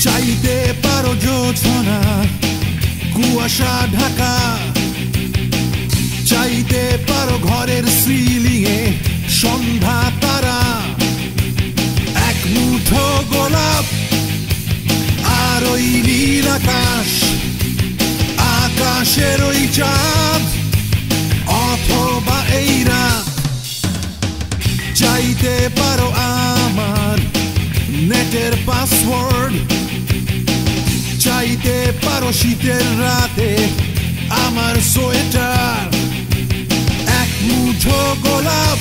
চাইতে পারো জোছনা কুয়াশা ঢাকা, চাইতে পারো ঘরের সিলিংয়ে সন্ধ্যা তারা, এক মুঠো গোলাপ আর ওই নীল আকাশ, আকাশের ওই চাঁদ অথবা এই রাত। চাইতে পারো আমার নেটের পাসওয়ার্ড, চাইতে পারো শীতের রাতে আমার সোয়েটার, এক মুঠো গোলাপ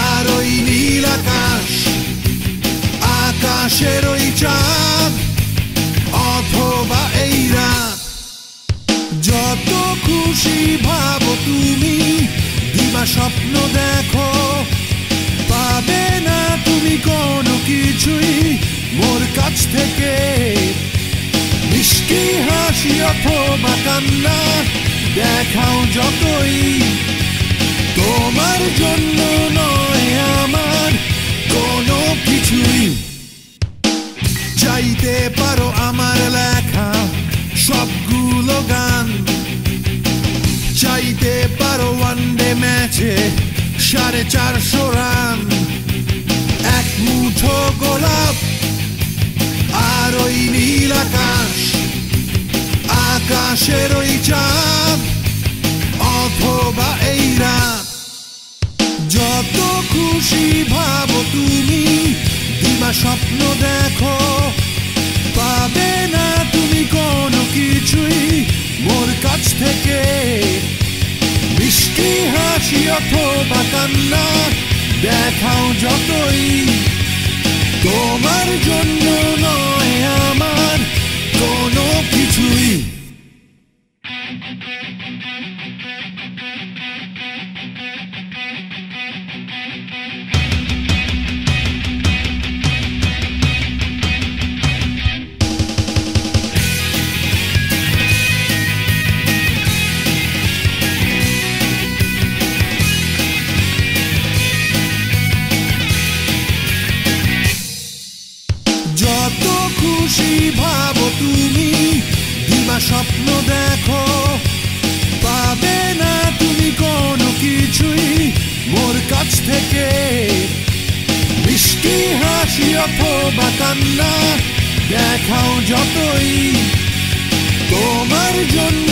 আর ওই নীল আকাশ, আকাশের ওই চাঁদ অথবা এই রাত। যত খুশি ভাবো তুমি, দিবা স্বপ্ন দেখো, পাবে না তুমি কোনো কিছুই মোর কাছ থেকে। মিষ্টি হাসি অথবা কান্না দেখাও যতই, তোমার জন্য নয় আমার কোনো কিছুই। চাইতে পারো আমার লেখা সবগুলো গান, চাইতে পারো ওয়ানডে ম্যাচে 450 রান, এক মুঠো গোলাপ আর ওই নীল আকাশ, আকাশের ওই চাঁদ অথবা এই রাত। যত খুশি ভাবো তুমি, দিবা স্বপ্ন দেখো, পাবে না তুমি কোনো কিছুই মোর কাছ থেকে। মিষ্টি হাসি অথবা কান্না দেখাও যতই, তোমার জন্য নয় আমার কোনো কিছুই। যত খুশি ভাবো তুমি, দিবা স্বপ্ন দেখো, পাবে না তুমি কোনো কিছুই মোর কাছ থেকে। মিষ্টি হাসি অথবা কান্না দেখাও যতই, তোমার জন্য